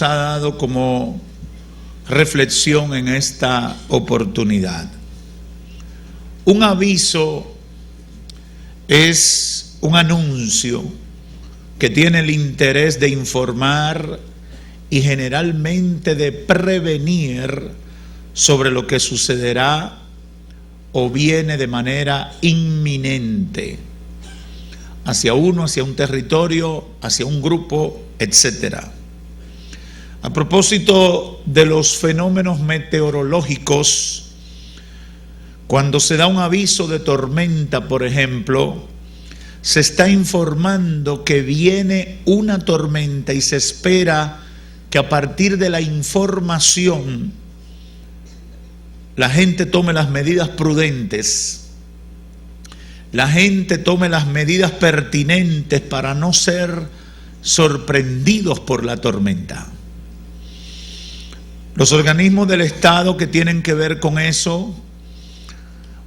ha dado como reflexión en esta oportunidad. Un aviso es un anuncio que tiene el interés de informar y generalmente de prevenir sobre lo que sucederá o viene de manera inminente hacia uno, hacia un territorio, hacia un grupo, etcétera. A propósito de los fenómenos meteorológicos, cuando se da un aviso de tormenta, por ejemplo, se está informando que viene una tormenta y se espera que a partir de la información la gente tome las medidas prudentes, la gente tome las medidas pertinentes para no ser sorprendidos por la tormenta. Los organismos del Estado que tienen que ver con eso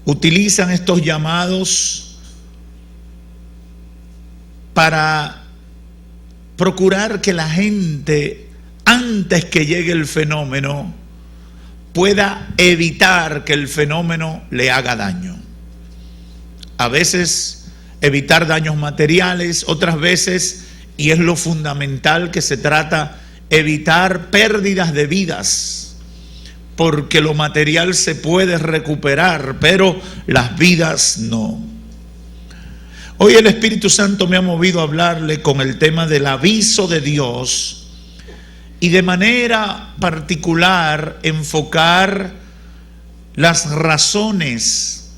utilizan estos llamados para procurar que la gente, antes que llegue el fenómeno, pueda evitar que el fenómeno le haga daño. A veces evitar daños materiales, otras veces, y es lo fundamental que se trata, evitar pérdidas de vidas, porque lo material se puede recuperar, pero las vidas no. Hoy el Espíritu Santo me ha movido a hablarle con el tema del aviso de Dios y de manera particular enfocar las razones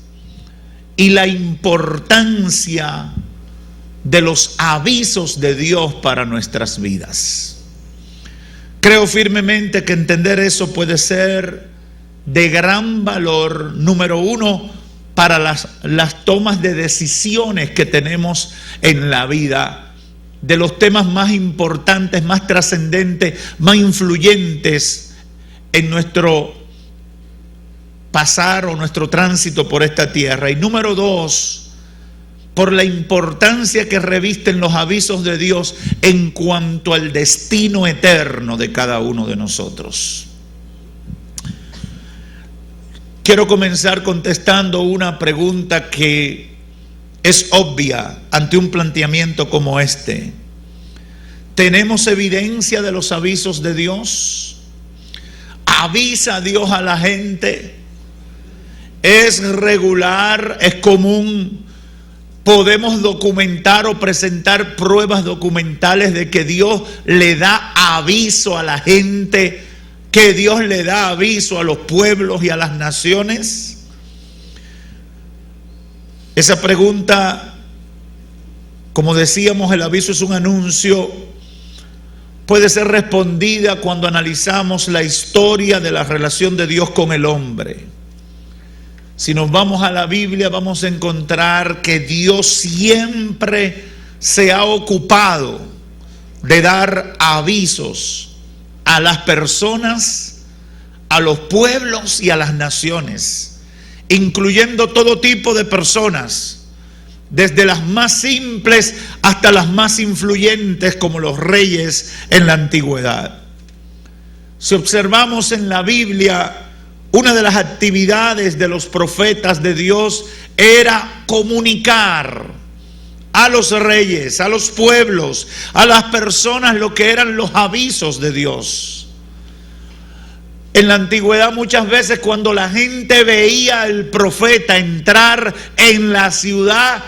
y la importancia de los avisos de Dios para nuestras vidas. Creo firmemente que entender eso puede ser de gran valor, número uno, para las tomas de decisiones que tenemos en la vida, de los temas más importantes, más trascendentes, más influyentes en nuestro pasar o nuestro tránsito por esta tierra. Y número dos, por la importancia que revisten los avisos de Dios en cuanto al destino eterno de cada uno de nosotros. Quiero comenzar contestando una pregunta que es obvia ante un planteamiento como este. ¿Tenemos evidencia de los avisos de Dios? ¿Avisa Dios a la gente? ¿Es regular? ¿Es común? ¿Podemos documentar o presentar pruebas documentales de que Dios le da aviso a la gente, que Dios le da aviso a los pueblos y a las naciones? Esa pregunta, como decíamos, el aviso es un anuncio, puede ser respondida cuando analizamos la historia de la relación de Dios con el hombre. Si nos vamos a la Biblia, vamos a encontrar que Dios siempre se ha ocupado de dar avisos a las personas, a los pueblos y a las naciones, incluyendo todo tipo de personas, desde las más simples hasta las más influyentes, como los reyes en la antigüedad. Si observamos en la Biblia, una de las actividades de los profetas de Dios era comunicar a los reyes, a los pueblos, a las personas lo que eran los avisos de Dios. En la antigüedad muchas veces cuando la gente veía al profeta entrar en la ciudad,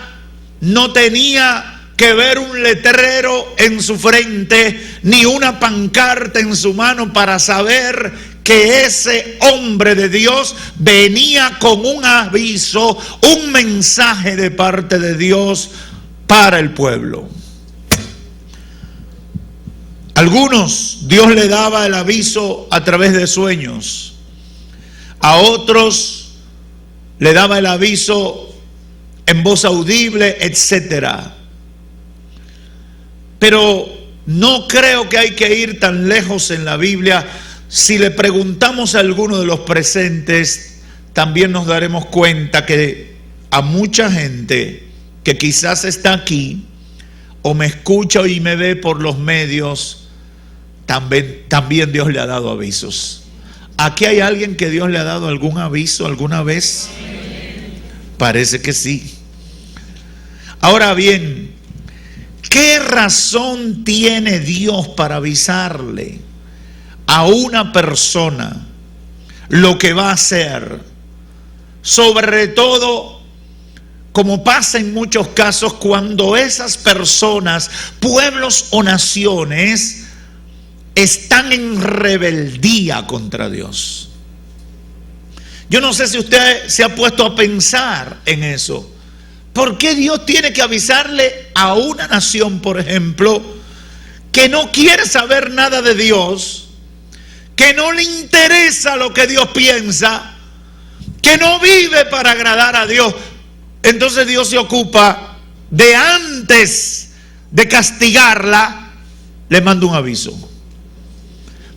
no tenía que ver un letrero en su frente ni una pancarta en su mano para saber que ese hombre de Dios venía con un aviso, un mensaje de parte de Dios para el pueblo. Algunos Dios le daba el aviso a través de sueños, a otros le daba el aviso en voz audible, etcétera. Pero no creo que hay que ir tan lejos en la Biblia. Si le preguntamos a alguno de los presentes, también nos daremos cuenta que a mucha gente que quizás está aquí o me escucha y me ve por los medios, también Dios le ha dado avisos. ¿Aquí hay alguien que Dios le ha dado algún aviso alguna vez? Parece que sí. Ahora bien, ¿qué razón tiene Dios para avisarle a una persona lo que va a hacer? Sobre todo, como pasa en muchos casos, cuando esas personas, pueblos o naciones, están en rebeldía contra Dios. Yo no sé si usted se ha puesto a pensar en eso. ¿Por qué Dios tiene que avisarle a una nación, por ejemplo, que no quiere saber nada de Dios, que no le interesa lo que Dios piensa, que no vive para agradar a Dios? Entonces Dios se ocupa de, antes de castigarla, le manda un aviso.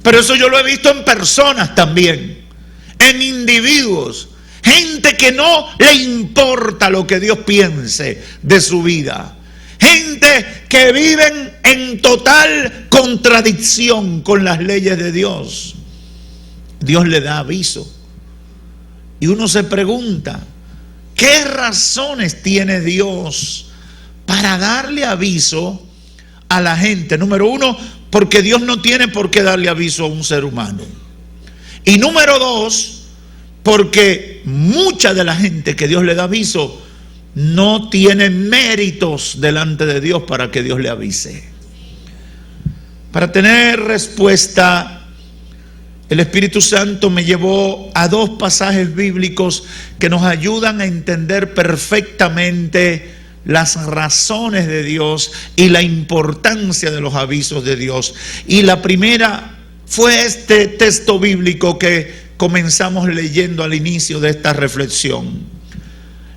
Pero eso yo lo he visto en personas también, en individuos, gente que no le importa lo que Dios piense de su vida, gente que viven en total contradicción con las leyes de Dios. Dios le da aviso y uno se pregunta, ¿qué razones tiene Dios para darle aviso a la gente? Número uno, porque Dios no tiene por qué darle aviso a un ser humano. Y número dos, porque mucha de la gente que Dios le da aviso no tiene méritos delante de Dios para que Dios le avise. Para tener respuesta, el Espíritu Santo me llevó a dos pasajes bíblicos que nos ayudan a entender perfectamente las razones de Dios y la importancia de los avisos de Dios. Y la primera fue este texto bíblico que comenzamos leyendo al inicio de esta reflexión.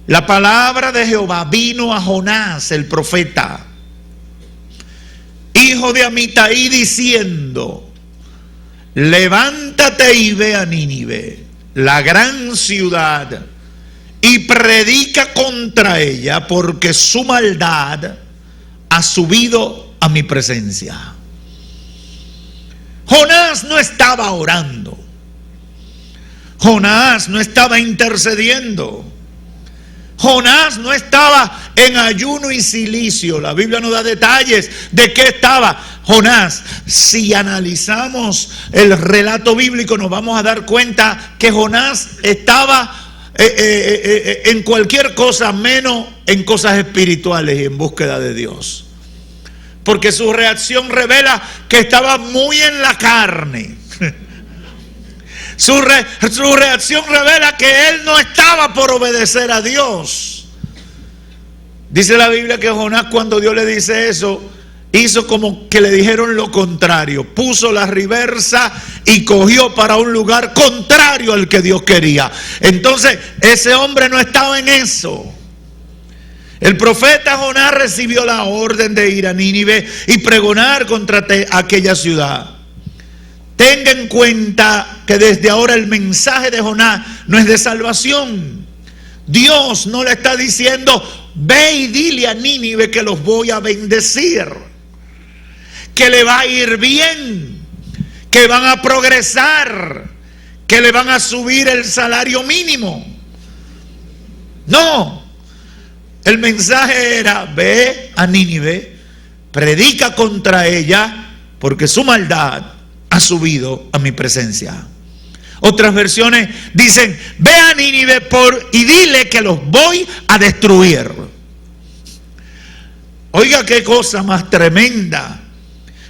La palabra de Jehová vino a Jonás, el profeta, hijo de Amitai, diciendo: levántate y ve a Nínive, la gran ciudad, y predica contra ella, porque su maldad ha subido a mi presencia. Jonás no estaba orando. Jonás no estaba intercediendo. Jonás no estaba en ayuno y cilicio. La Biblia nos da detalles de qué estaba Jonás. Si analizamos el relato bíblico, nos vamos a dar cuenta que Jonás estaba en cualquier cosa menos en cosas espirituales y en búsqueda de Dios, porque su reacción revela que estaba muy en la carne. Su reacción revela que él no estaba por obedecer a Dios. Dice la Biblia que Jonás, cuando Dios le dice eso, hizo como que le dijeron lo contrario, puso la reversa y cogió para un lugar contrario al que Dios quería. Entonces ese hombre no estaba en eso. El profeta Jonás recibió la orden de ir a Nínive y pregonar contra aquella ciudad. Tenga en cuenta que desde ahora el mensaje de Jonás no es de salvación. Dios no le está diciendo: ve y dile a Nínive que los voy a bendecir, que le va a ir bien, que van a progresar, que le van a subir el salario mínimo. No, el mensaje era: ve a Nínive, predica contra ella, porque su maldad ha subido a mi presencia. Otras versiones dicen: ve a Nínive y dile que los voy a destruir. Oiga, qué cosa más tremenda.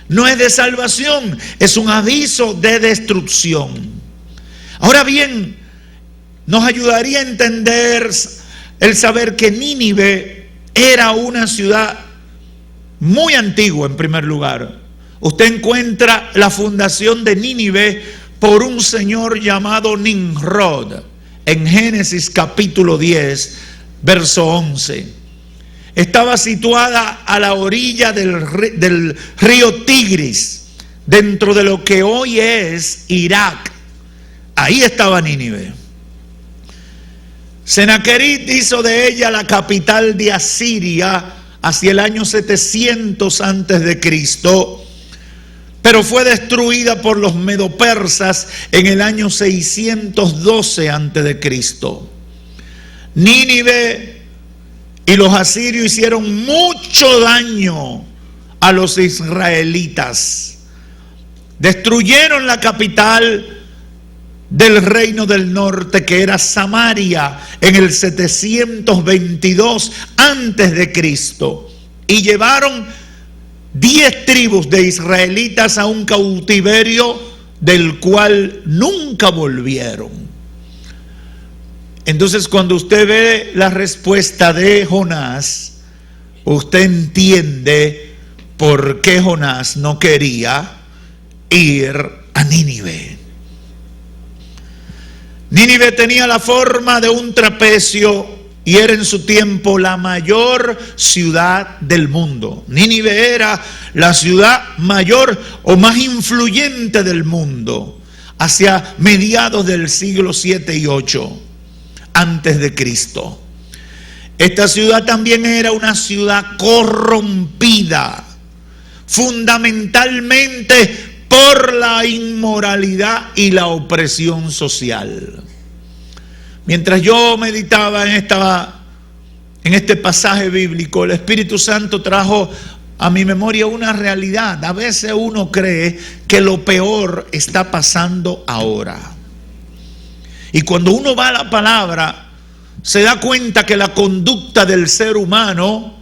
No es de salvación, es un aviso de destrucción. Ahora bien, nos ayudaría a entender el saber que Nínive era una ciudad muy antigua. En primer lugar, usted encuentra la fundación de Nínive por un señor llamado Nimrod en Génesis capítulo 10, verso 11. Estaba situada a la orilla del río Tigris, dentro de lo que hoy es Irak. Ahí estaba Nínive. Senaquerib hizo de ella la capital de Asiria hacia el año 700 antes de Cristo. pero fue destruida por los medopersas en el año 612 a.C. Nínive y los asirios hicieron mucho daño a los israelitas. Destruyeron la capital del reino del norte, que era Samaria, en el 722 antes de Cristo, y llevaron 10 tribus de israelitas a un cautiverio del cual nunca volvieron. Entonces, cuando usted ve la respuesta de Jonás, usted entiende por qué Jonás no quería ir a Nínive. Nínive tenía la forma de un trapecio y era en su tiempo la mayor ciudad del mundo. Nínive era la ciudad mayor o más influyente del mundo hacia mediados del siglo 7 y 8 antes de Cristo. Esta ciudad también era una ciudad corrompida, fundamentalmente por la inmoralidad y la opresión social. Mientras yo meditaba en este pasaje bíblico, el Espíritu Santo trajo a mi memoria una realidad. A veces uno cree que lo peor está pasando ahora. Y cuando uno va a la palabra, se da cuenta que la conducta del ser humano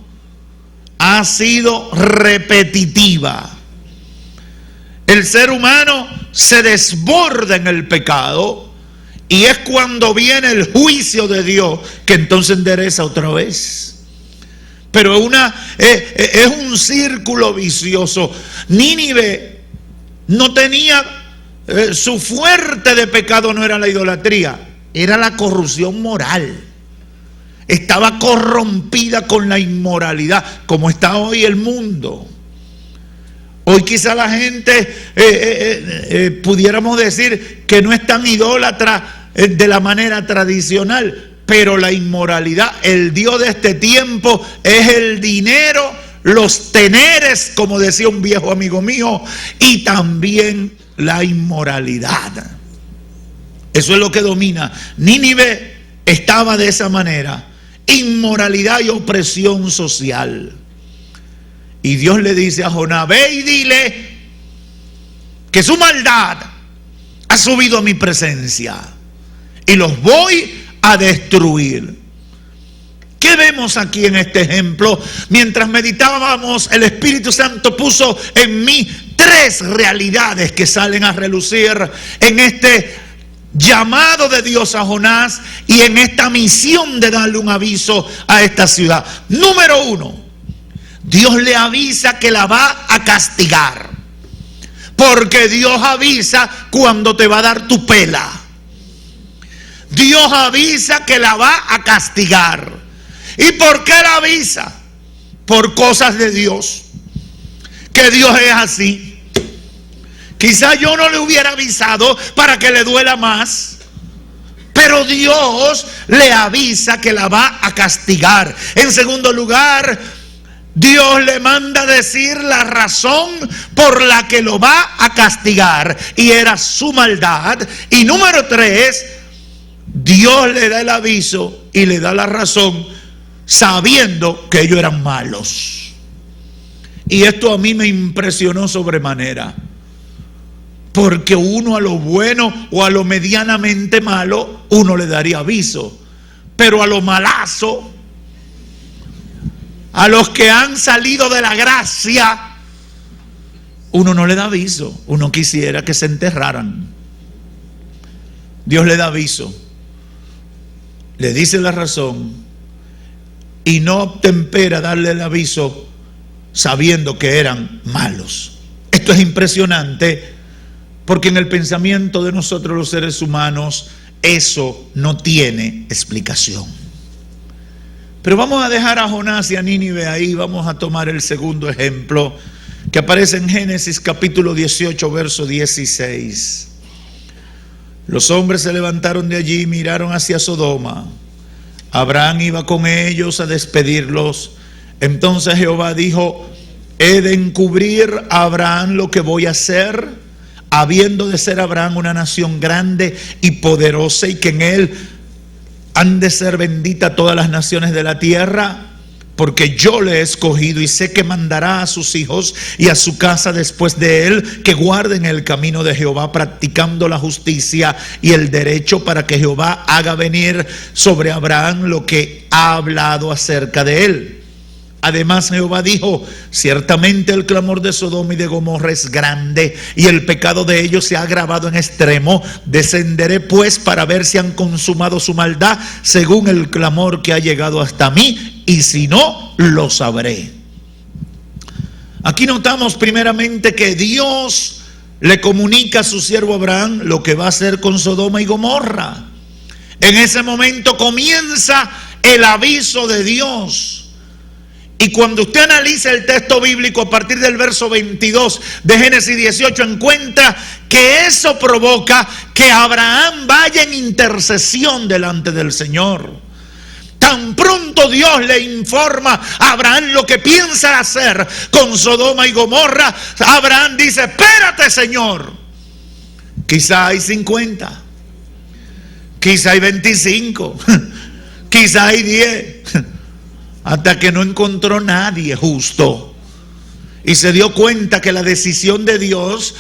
ha sido repetitiva. El ser humano se desborda en el pecado y es cuando viene el juicio de Dios que entonces endereza otra vez. Pero es un círculo vicioso. Nínive no tenía, su fuerte de pecado no era la idolatría, era la corrupción moral. Estaba corrompida con la inmoralidad, como está hoy el mundo. Hoy quizá la gente pudiéramos decir que no es tan idólatra de la manera tradicional, pero la inmoralidad, el Dios de este tiempo es el dinero, los teneres, como decía un viejo amigo mío, y también la inmoralidad. Eso es lo que domina. Nínive estaba de esa manera, inmoralidad y opresión social. Y Dios le dice a Jonás: ve y dile que su maldad ha subido a mi presencia y los voy a destruir. ¿Qué vemos aquí en este ejemplo? Mientras meditábamos, el Espíritu Santo puso en mí 3 realidades que salen a relucir en este llamado de Dios a Jonás y en esta misión de darle un aviso a esta ciudad. Número 1, Dios le avisa que la va a castigar, porque Dios avisa cuando te va a dar tu pela. Dios avisa que la va a castigar. ¿Y por qué la avisa? Por cosas de Dios, que Dios es así. Quizá yo no le hubiera avisado para que le duela más, pero Dios le avisa que la va a castigar. En segundo lugar, Dios le manda decir la razón por la que lo va a castigar, y era su maldad. Y número 3, Dios le da el aviso y le da la razón sabiendo que ellos eran malos. Y esto a mí me impresionó sobremanera, porque uno a lo bueno o a lo medianamente malo uno le daría aviso, pero a lo malazo, a los que han salido de la gracia, uno no le da aviso. Uno quisiera que se enterraran. Dios le da aviso, le dice la razón y no obtempera darle el aviso sabiendo que eran malos. Esto es impresionante, porque en el pensamiento de nosotros los seres humanos eso no tiene explicación. Pero vamos a dejar a Jonás y a Nínive ahí. Vamos a tomar el segundo ejemplo que aparece en Génesis capítulo 18, verso 16. Los hombres se levantaron de allí y miraron hacia Sodoma. Abraham iba con ellos a despedirlos. Entonces Jehová dijo: ¿He de encubrir a Abraham lo que voy a hacer, habiendo de ser Abraham una nación grande y poderosa, y que en él han de ser benditas todas las naciones de la tierra? Porque yo le he escogido y sé que mandará a sus hijos y a su casa después de él que guarden el camino de Jehová, practicando la justicia y el derecho, para que Jehová haga venir sobre Abraham lo que ha hablado acerca de él. Además Jehová dijo: ciertamente el clamor de Sodoma y de Gomorra es grande, y el pecado de ellos se ha agravado en extremo. Descenderé pues para ver si han consumado su maldad según el clamor que ha llegado hasta mí, y si no, lo sabré. Aquí notamos primeramente que Dios le comunica a su siervo Abraham lo que va a hacer con Sodoma y Gomorra. En ese momento comienza el aviso de Dios. Y cuando usted analiza el texto bíblico a partir del verso 22 de Génesis 18, encuentra que eso provoca que Abraham vaya en intercesión delante del Señor. Tan pronto Dios le informa a Abraham lo que piensa hacer con Sodoma y Gomorra, Abraham dice: espérate, Señor. Quizá hay 50, quizá hay 25, quizá hay 10. Hasta que no encontró nadie justo y se dio cuenta que la decisión de Dios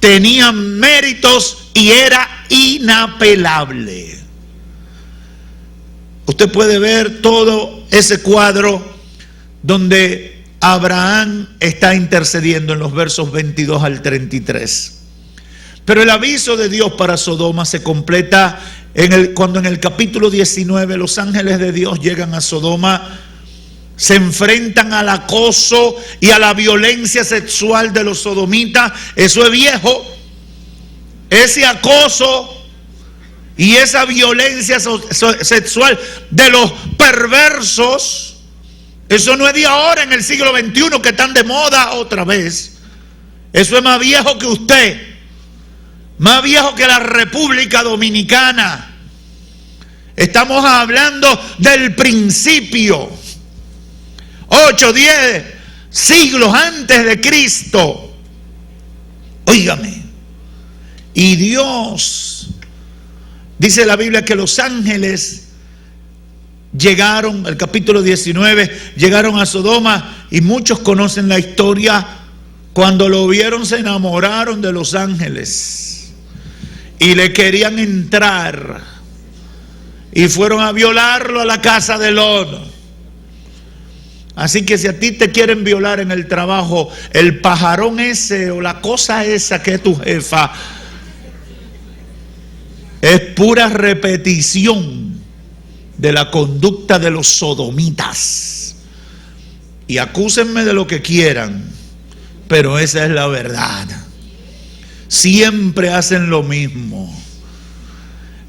tenía méritos y era inapelable. Usted puede ver todo ese cuadro donde Abraham está intercediendo en los versos 22 al 33. Pero el aviso de Dios para Sodoma se completa cuando en el capítulo 19 los ángeles de Dios llegan a Sodoma, se enfrentan al acoso y a la violencia sexual de los sodomitas. Eso es viejo. Ese acoso y esa violencia sexual de los perversos, eso no es de ahora en el siglo XXI que están de moda otra vez. Eso es más viejo que usted, más viejo que la República Dominicana. Estamos hablando del principio, 8, 10 siglos antes de Cristo. Óigame. Y Dios, dice la Biblia que los ángeles llegaron, el capítulo 19, llegaron a Sodoma, y muchos conocen la historia. Cuando lo vieron se enamoraron de los ángeles y le querían entrar y fueron a violarlo a la casa de Lot. Así que si a ti te quieren violar en el trabajo, el pajarón ese o la cosa esa que es tu jefa, es pura repetición de la conducta de los sodomitas. Y acúsenme de lo que quieran, pero esa es la verdad. Siempre hacen lo mismo.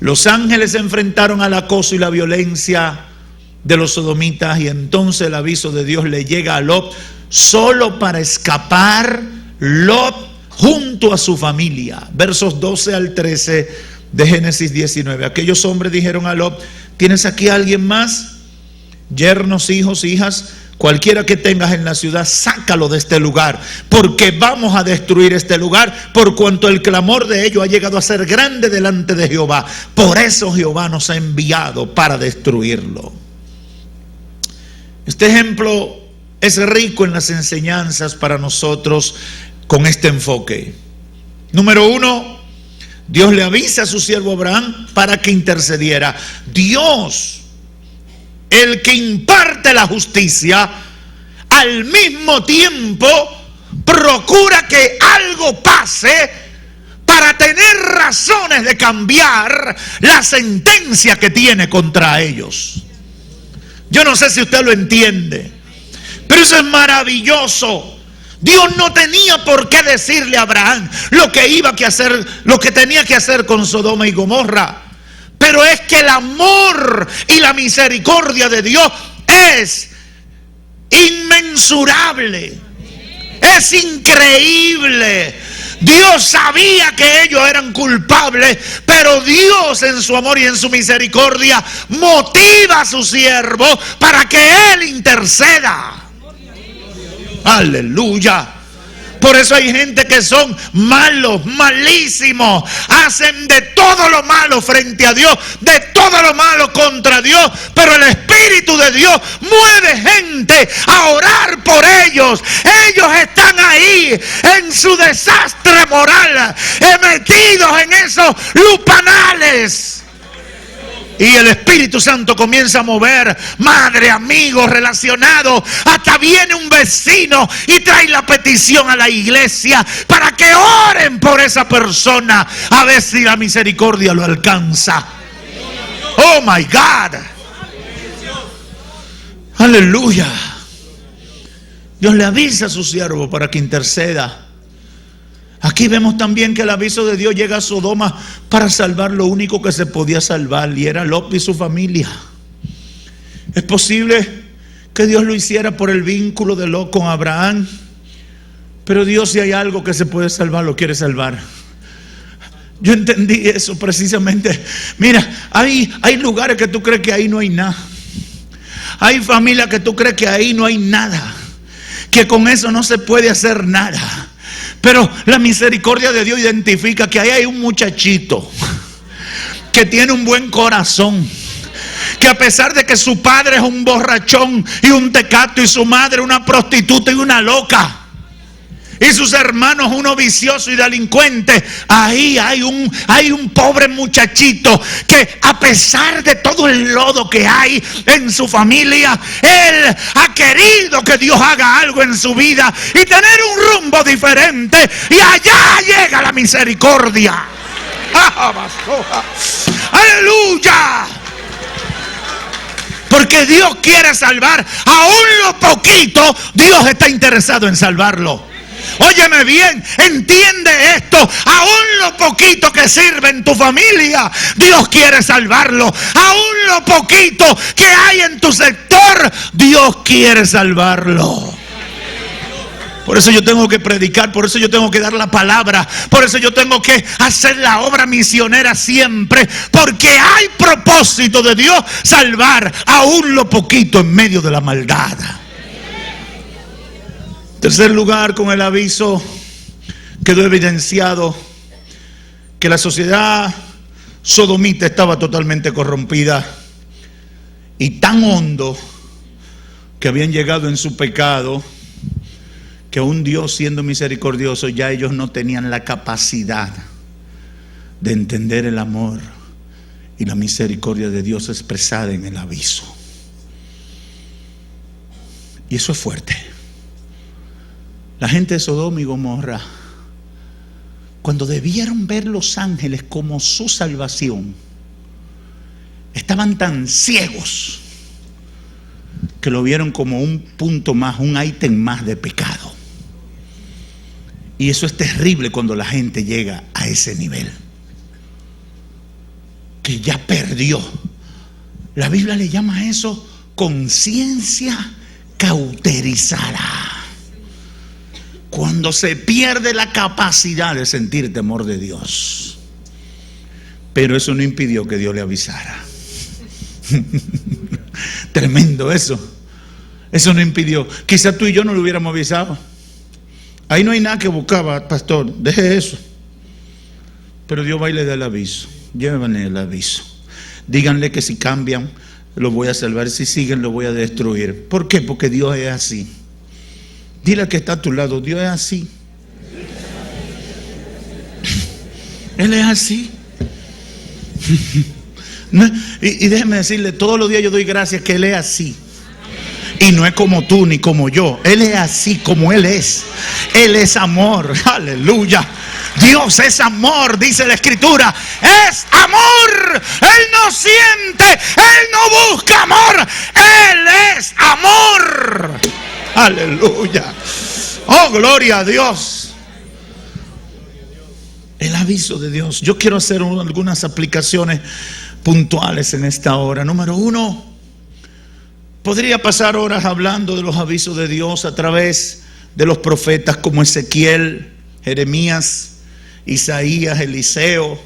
Los ángeles se enfrentaron al acoso y la violencia de los sodomitas, y entonces el aviso de Dios le llega a Lot solo para escapar Lot junto a su familia. Versos 12 al 13 de Génesis 19. Aquellos hombres dijeron a Lot: ¿tienes aquí a alguien más? Yernos, hijos, hijas, cualquiera que tengas en la ciudad, sácalo de este lugar, porque vamos a destruir este lugar, por cuanto el clamor de ellos ha llegado a ser grande delante de Jehová. Por eso Jehová nos ha enviado para destruirlo. Este ejemplo es rico en las enseñanzas para nosotros con este enfoque. Número 1, Dios le avisa a su siervo Abraham para que intercediera. Dios, el que imparte la justicia, al mismo tiempo procura que algo pase para tener razones de cambiar la sentencia que tiene contra ellos. Yo no sé si usted lo entiende, pero eso es maravilloso. Dios no tenía por qué decirle a Abraham lo que tenía que hacer con Sodoma y Gomorra. Pero es que el amor y la misericordia de Dios es inmensurable, es increíble. Dios sabía que ellos eran culpables, pero Dios en su amor y en su misericordia motiva a su siervo para que él interceda. Aleluya. Por eso hay gente que son malos, malísimos. Hacen de todo lo malo frente a Dios, de todo lo malo contra Dios. Pero el Espíritu de Dios mueve gente a orar por ellos. Ellos están ahí en su desastre moral, metidos en esos lupanales. Y el Espíritu Santo comienza a mover madre, amigos, relacionados. Hasta viene un vecino y trae la petición a la iglesia para que oren por esa persona, a ver si la misericordia lo alcanza. Oh my God. Aleluya. Dios le avisa a su siervo para que interceda. Aquí vemos también que el aviso de Dios llega a Sodoma para salvar lo único que se podía salvar, y era Lot y su familia. Es posible que Dios lo hiciera por el vínculo de Lot con Abraham, pero Dios, si hay algo que se puede salvar, lo quiere salvar. Yo entendí eso precisamente. Mira, hay lugares que tú crees que ahí no hay nada. Hay familias que tú crees que ahí no hay nada, que con eso no se puede hacer nada. Pero la misericordia de Dios identifica que ahí hay un muchachito que tiene un buen corazón, que a pesar de que su padre es un borrachón y un tecato, y su madre una prostituta y una loca, y sus hermanos uno vicioso y delincuente, ahí hay un pobre muchachito que, a pesar de todo el lodo que hay en su familia, él ha querido que Dios haga algo en su vida y tener un rumbo diferente, y allá llega la misericordia. ¡Aleluya! Porque Dios quiere salvar, aún lo poquito, Dios está interesado en salvarlo. Óyeme bien, entiende esto. Aún lo poquito que sirve en tu familia, Dios quiere salvarlo. Aún lo poquito que hay en tu sector, Dios quiere salvarlo. Por eso yo tengo que predicar, por eso yo tengo que dar la palabra, por eso yo tengo que hacer la obra misionera siempre, porque hay propósito de Dios salvar aún lo poquito en medio de la maldad. Tercer lugar, con el aviso quedó evidenciado que la sociedad sodomita estaba totalmente corrompida, y tan hondo que habían llegado en su pecado, que aún Dios, siendo misericordioso, ya ellos no tenían la capacidad de entender el amor y la misericordia de Dios expresada en el aviso. Y eso es fuerte. La gente de Sodoma y Gomorra, cuando debieron ver los ángeles como su salvación, estaban tan ciegos que lo vieron como un punto más, un ítem más de pecado. Y eso es terrible cuando la gente llega a ese nivel, que ya perdió. La Biblia le llama a eso conciencia cauterizada. Cuando se pierde la capacidad de sentir temor de Dios. Pero eso no impidió que Dios le avisara. Tremendo eso. Eso no impidió. Quizá tú y yo no lo hubiéramos avisado. Ahí no hay nada que buscar, pastor, deje eso. Pero Dios va y le da el aviso. Llévenle el aviso. Díganle que si cambian, los voy a salvar. Si siguen, los voy a destruir. ¿Por qué? Porque Dios es así. Dile al que está a tu lado, Dios es así. Él es así. Y déjeme decirle, todos los días yo doy gracias que Él es así. Y no es como tú ni como yo. Él es así como Él es. Él es amor. Aleluya. Dios es amor, dice la Escritura. Es amor. Él no siente, Él no busca amor. Él es amor. Aleluya. Oh, gloria a Dios. El aviso de Dios. Yo quiero hacer algunas aplicaciones puntuales en esta hora. Número uno, podría pasar horas hablando de los avisos de Dios a través de los profetas como Ezequiel, Jeremías, Isaías, Eliseo,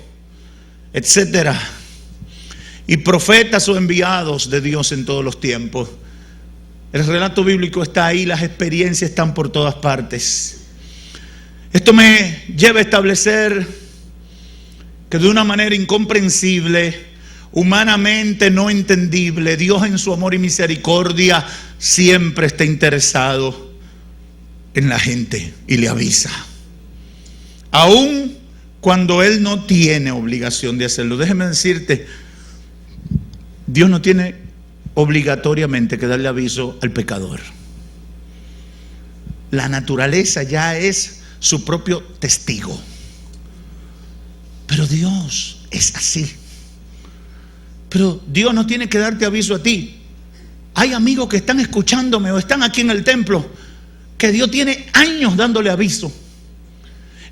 etcétera, y profetas o enviados de Dios en todos los tiempos. El relato bíblico está ahí, las experiencias están por todas partes. Esto me lleva a establecer que de una manera incomprensible, humanamente no entendible, Dios en su amor y misericordia siempre está interesado en la gente y le avisa. Aún cuando Él no tiene obligación de hacerlo. Déjeme decirte, Dios no tiene obligatoriamente que darle aviso al pecador. La naturaleza ya es su propio testigo. Pero Dios es así. Pero Dios no tiene que darte aviso a ti. Hay amigos que están escuchándome o están aquí en el templo que Dios tiene años dándole aviso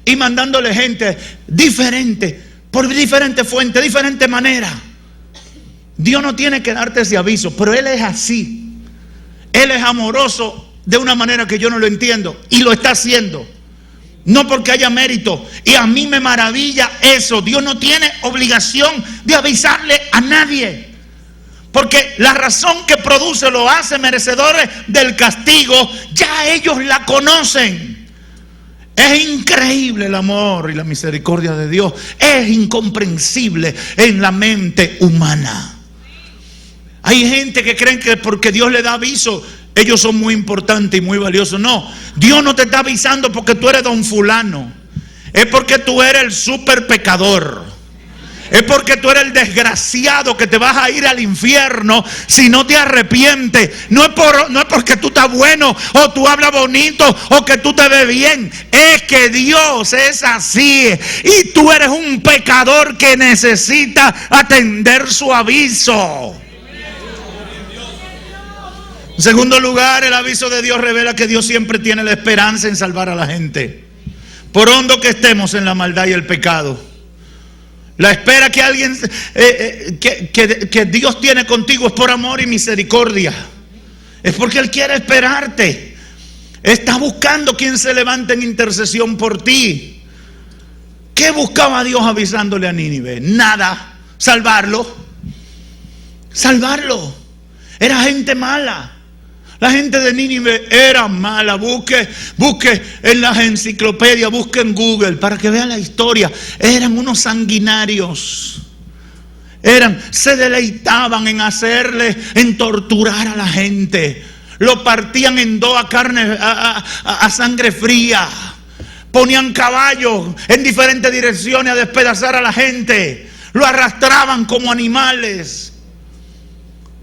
y mandándole gente diferente, por diferentes fuentes, diferente manera. Dios no tiene que darte ese aviso, pero Él es así. Él es amoroso de una manera que yo no lo entiendo y lo está haciendo. No porque haya mérito. Y a mí me maravilla eso. Dios no tiene obligación de avisarle a nadie, porque la razón que produce lo hace merecedores del castigo. Ya ellos la conocen. Es increíble el amor y la misericordia de Dios. Es incomprensible en la mente humana. Hay gente que creen que porque Dios le da aviso, ellos son muy importantes y muy valiosos. No, Dios no te está avisando porque tú eres don fulano. Es porque tú eres el super pecador. Es porque tú eres el desgraciado que te vas a ir al infierno si no te arrepientes. No es porque tú estás bueno o tú hablas bonito o que tú te ves bien. Es que Dios es así y tú eres un pecador que necesita atender su aviso. En segundo lugar, el aviso de Dios revela que Dios siempre tiene la esperanza en salvar a la gente, por hondo que estemos en la maldad y el pecado. La espera que alguien que Dios tiene contigo es por amor y misericordia. Es porque Él quiere esperarte. Está buscando quien se levante en intercesión por ti. ¿Qué buscaba Dios avisándole a Nínive? Nada. Salvarlo. Era gente mala. La gente de Nínive era mala. Busque en las enciclopedias, busque en Google para que vea la historia. Eran unos sanguinarios. Se deleitaban en torturar a la gente. Lo partían en dos a sangre fría. Ponían caballos en diferentes direcciones a despedazar a la gente. Lo arrastraban como animales.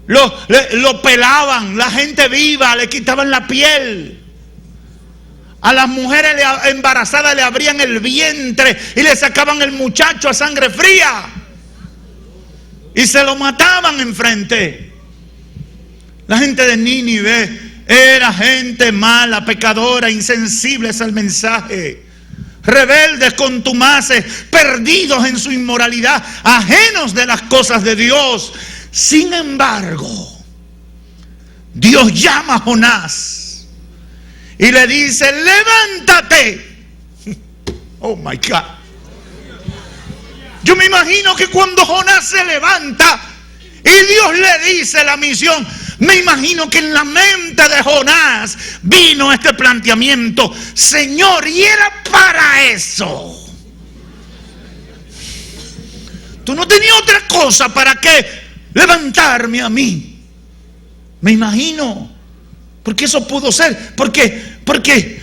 Lo pelaban, la gente viva, le quitaban la piel. A las mujeres embarazadas le abrían el vientre y le sacaban el muchacho a sangre fría. Y se lo mataban enfrente. La gente de Nínive era gente mala, pecadora, insensibles al mensaje. Rebeldes, contumaces, perdidos en su inmoralidad, ajenos de las cosas de Dios. Sin embargo, Dios llama a Jonás y le dice: levántate. Oh my God. Yo me imagino que cuando Jonás se levanta y Dios le dice la misión, me imagino que en la mente de Jonás vino este planteamiento: Señor, y era para eso. Tú no tenías otra cosa para que levantarme a mí. Me imagino. Porque eso pudo ser. Porque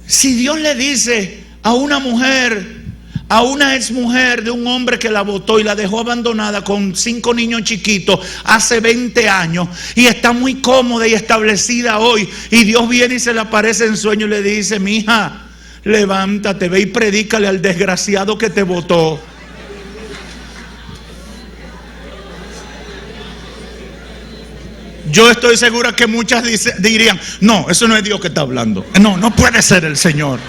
si Dios le dice a una mujer, a una exmujer de un hombre que la botó y la dejó abandonada con 5 niños chiquitos hace 20 años, y está muy cómoda y establecida hoy, y Dios viene y se le aparece en sueño y le dice: mija, levántate, ve y predícale al desgraciado que te botó. Yo estoy segura que muchas dirían: no, eso no es Dios que está hablando. No puede ser el Señor.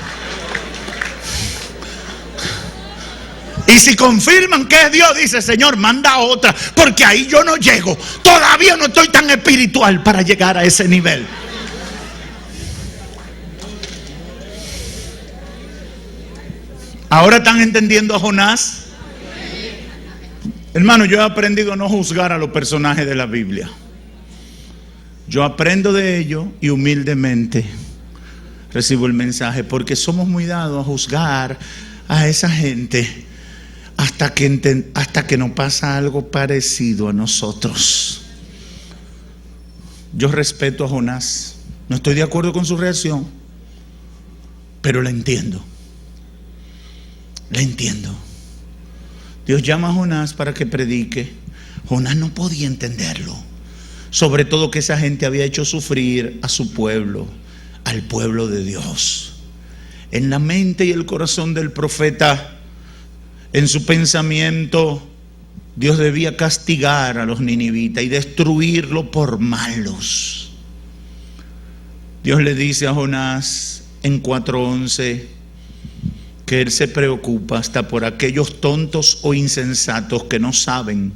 Y si confirman que es Dios, dice: Señor, manda otra, porque ahí yo no llego. Todavía no estoy tan espiritual para llegar a ese nivel. ¿Ahora están entendiendo a Jonás? Hermano, yo he aprendido a no juzgar a los personajes de la Biblia. Yo aprendo de ello y humildemente recibo el mensaje, porque somos muy dados a juzgar a esa gente hasta que nos pasa algo parecido a nosotros. Yo respeto a Jonás, no estoy de acuerdo con su reacción, pero la entiendo. La entiendo. Dios llama a Jonás para que predique. Jonás no podía entenderlo, sobre todo que esa gente había hecho sufrir a su pueblo, al pueblo de Dios. En la mente y el corazón del profeta, en su pensamiento, Dios debía castigar a los ninivitas y destruirlo por malos. Dios le dice a Jonás en 4:11 que Él se preocupa hasta por aquellos tontos o insensatos que no saben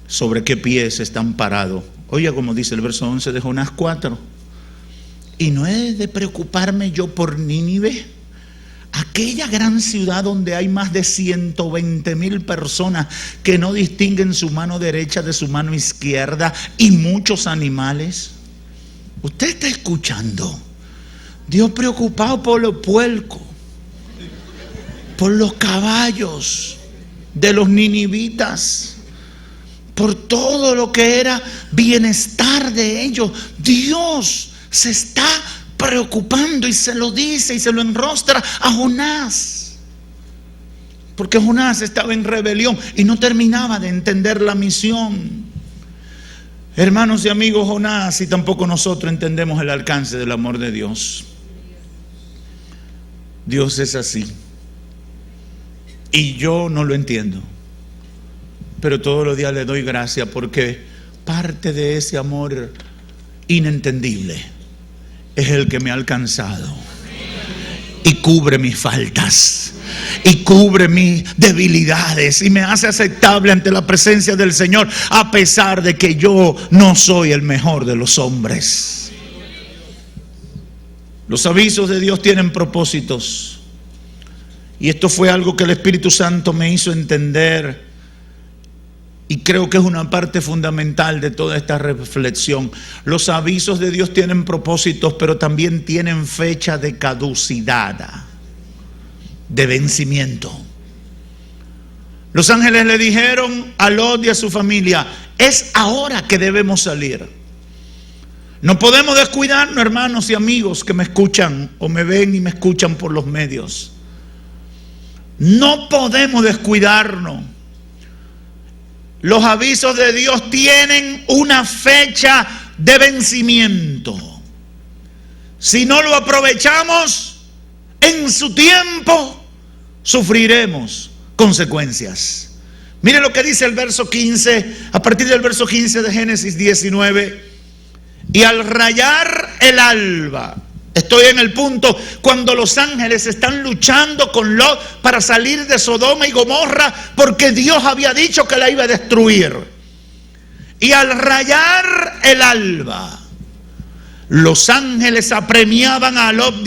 sobre qué pies están parados. Oiga como dice el verso 11 de Jonás 4. Y no he de preocuparme yo por Nínive, aquella gran ciudad donde hay más de 120,000 personas que no distinguen su mano derecha de su mano izquierda y muchos animales. Usted está escuchando. Dios preocupado por los puercos, por los caballos de los ninivitas, por todo lo que era bienestar de ellos. Dios se está preocupando y se lo dice y se lo enrostra a Jonás, porque Jonás estaba en rebelión y no terminaba de entender la misión. Hermanos y amigos, Jonás y tampoco nosotros entendemos el alcance del amor de Dios. Dios es así y yo no lo entiendo, pero todos los días le doy gracias, porque parte de ese amor inentendible es el que me ha alcanzado y cubre mis faltas y cubre mis debilidades y me hace aceptable ante la presencia del Señor, a pesar de que yo no soy el mejor de los hombres. Los avisos de Dios tienen propósitos, y esto fue algo que el Espíritu Santo me hizo entender, y creo que es una parte fundamental de toda esta reflexión. Los avisos de Dios tienen propósitos, pero también tienen fecha de caducidad, de vencimiento. Los ángeles le dijeron a Lot y a su familia: es ahora que debemos salir. No podemos descuidarnos, hermanos y amigos que me escuchan o me ven y me escuchan por los medios. No podemos descuidarnos. Los avisos de Dios tienen una fecha de vencimiento. Si no lo aprovechamos en su tiempo, sufriremos consecuencias. Mire lo que dice el verso 15, a partir del verso 15 de Génesis 19. Y al rayar el alba, estoy en el punto cuando los ángeles están luchando con Lot para salir de Sodoma y Gomorra, porque Dios había dicho que la iba a destruir. Y al rayar el alba, los ángeles apremiaban a Lot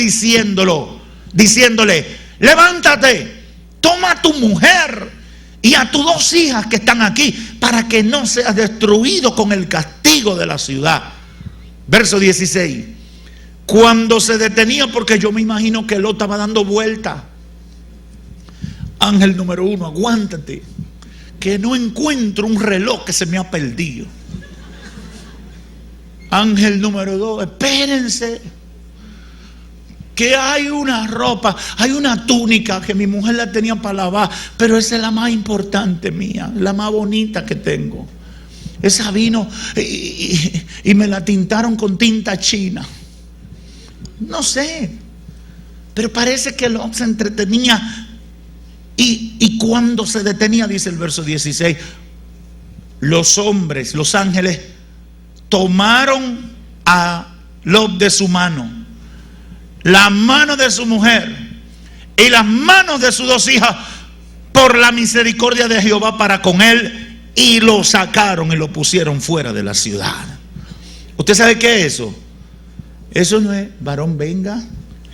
diciéndole: levántate, toma a tu mujer y a tus 2 hijas que están aquí, para que no seas destruido con el castigo de la ciudad. Verso 16. Cuando se detenía, porque yo me imagino que Lot estaba dando vuelta. Ángel número 1, aguántate, que no encuentro un reloj que se me ha perdido. Ángel número 2, espérense, que hay una ropa, hay una túnica que mi mujer la tenía para lavar, pero esa es la más importante mía, la más bonita que tengo. Esa vino y me la tintaron con tinta china. No sé, pero parece que Lot se entretenía. Y cuando se detenía, dice el verso 16, los hombres, los ángeles, tomaron a Lot de su mano, la mano de su mujer y las manos de sus 2 hijas, por la misericordia de Jehová para con él, y lo sacaron y lo pusieron fuera de la ciudad. ¿Usted sabe qué es eso? Eso no es varón venga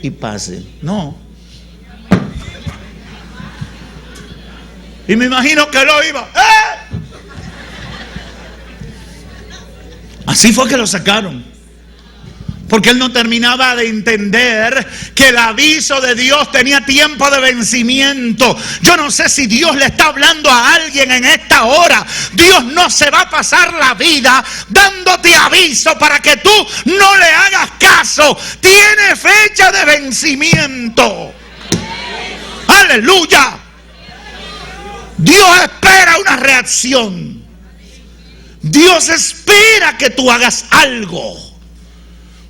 y pase, no. Y me imagino que lo iba Así fue que lo sacaron. Porque él no terminaba de entender que el aviso de Dios tenía tiempo de vencimiento. Yo no sé si Dios le está hablando a alguien en esta hora. Dios no se va a pasar la vida dándote aviso para que tú no le hagas caso. Tiene fecha de vencimiento. Aleluya. Dios espera una reacción. Dios espera que tú hagas algo.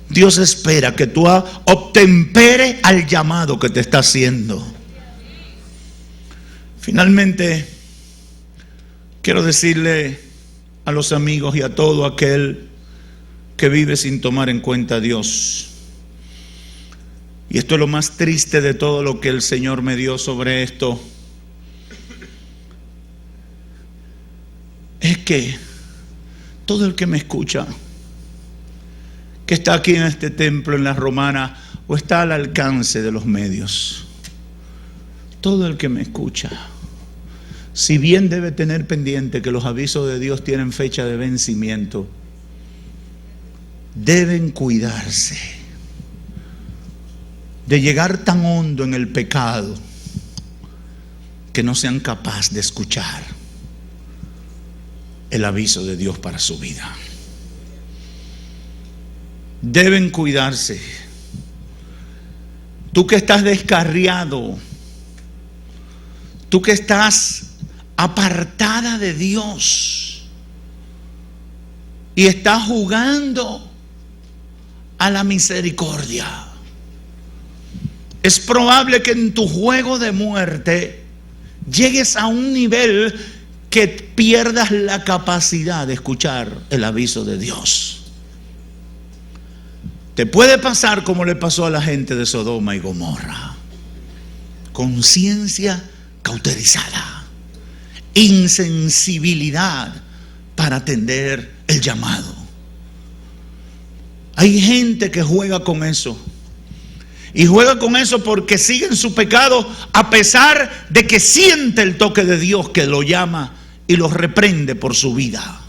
Dios espera que tú obtempere al llamado que te está haciendo. Finalmente, quiero decirle a los amigos y a todo aquel que vive sin tomar en cuenta a Dios. Y esto es lo más triste de todo lo que el Señor me dio sobre esto. Es que todo el que me escucha, que está aquí en este templo, en la Romana, o está al alcance de los medios, todo el que me escucha, si bien debe tener pendiente que los avisos de Dios tienen fecha de vencimiento, deben cuidarse de llegar tan hondo en el pecado que no sean capaces de escuchar el aviso de Dios para su vida. Deben cuidarse. Tú que estás descarriado, tú que estás apartada de Dios y estás jugando a la misericordia, es probable que en tu juego de muerte llegues a un nivel que pierdas la capacidad de escuchar el aviso de Dios. Te puede pasar como le pasó a la gente de Sodoma y Gomorra. Conciencia cauterizada, insensibilidad para atender el llamado. Hay gente que juega con eso. Y juega con eso porque sigue en su pecado a pesar de que siente el toque de Dios que lo llama y lo reprende por su vida.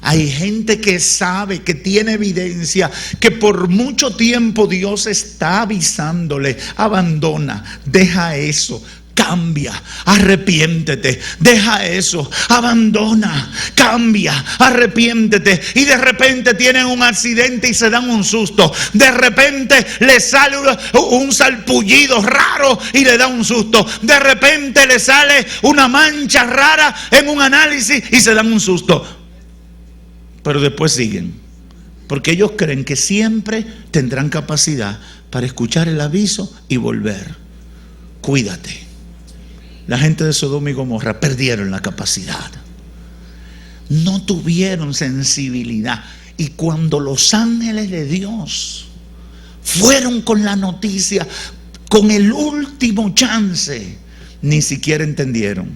Hay gente que sabe, que tiene evidencia, que por mucho tiempo Dios está avisándole: abandona, deja eso, cambia, arrepiéntete, deja eso, abandona, cambia, arrepiéntete. Y de repente tienen un accidente y se dan un susto. De repente le sale un salpullido raro y le da un susto. De repente le sale una mancha rara en un análisis y se dan un susto. Pero después siguen, porque ellos creen que siempre tendrán capacidad para escuchar el aviso y volver. Cuídate. La gente de Sodoma y Gomorra perdieron la capacidad, no tuvieron sensibilidad. Y cuando los ángeles de Dios fueron con la noticia, con el último chance, ni siquiera entendieron.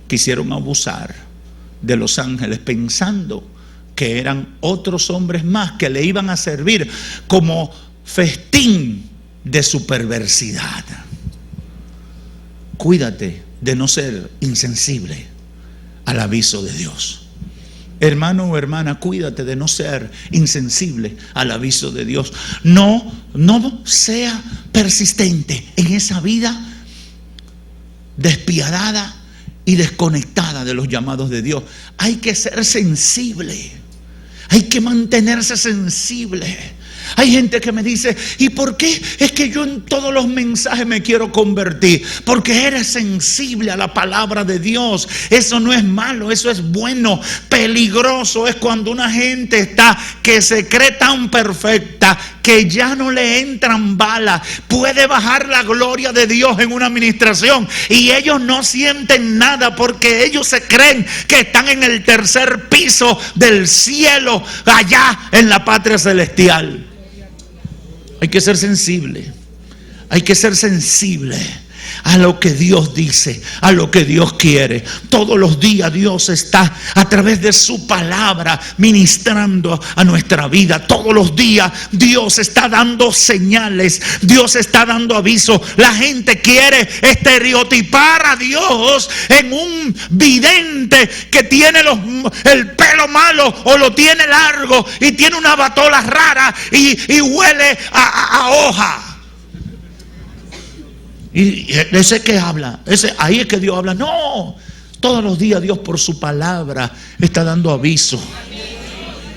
Quisieron abusar de los ángeles pensando que eran otros hombres más que le iban a servir como festín de su perversidad. Cuídate de no ser insensible al aviso de Dios. Hermano o hermana, cuídate de no ser insensible al aviso de Dios. No sea persistente en esa vida despiadada y desconectada de los llamados de Dios. Hay que ser sensible. Hay que mantenerse sensible. Hay gente que me dice: ¿y por qué es que yo en todos los mensajes me quiero convertir? Porque eres sensible a la palabra de Dios. Eso no es malo, eso es bueno. Peligroso es cuando una gente está que se cree tan perfecta que ya no le entran balas. Puede bajar la gloria de Dios en una administración y ellos no sienten nada porque ellos se creen que están en el tercer piso del cielo, allá en la patria celestial. Hay que ser sensible. Hay que ser sensible. a lo que Dios dice, a lo que Dios quiere. Todos los días Dios está a través de su palabra ministrando a nuestra vida. Todos los días Dios está dando señales, Dios está dando aviso. La gente quiere estereotipar a Dios en un vidente que tiene el pelo malo o lo tiene largo y tiene una batola rara y huele a hoja. Y ese que habla, ahí es que Dios habla. No, todos los días Dios por su palabra está dando aviso.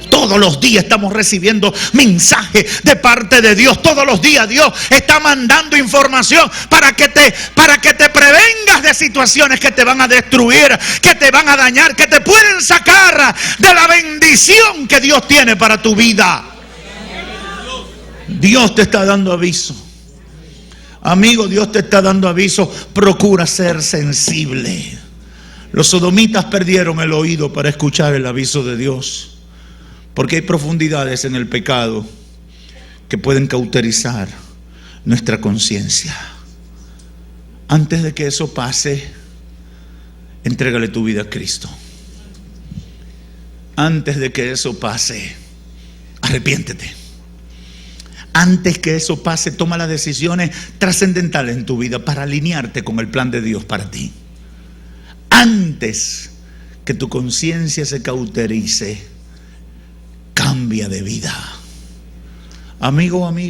Todos los días estamos recibiendo mensajes de parte de Dios. Todos los días Dios está mandando información para que te prevengas de situaciones que te van a destruir, que te van a dañar, que te pueden sacar de la bendición que Dios tiene para tu vida. Dios te está dando aviso. Amigo, Dios te está dando aviso. Procura ser sensible. Los sodomitas perdieron el oído para escuchar el aviso de Dios, porque hay profundidades en el pecado que pueden cauterizar nuestra conciencia. Antes de que eso pase, entrégale tu vida a Cristo. Antes de que eso pase, arrepiéntete. Antes que eso pase, toma las decisiones trascendentales en tu vida para alinearte con el plan de Dios para ti. Antes que tu conciencia se cauterice, cambia de vida. Amigo, amiga.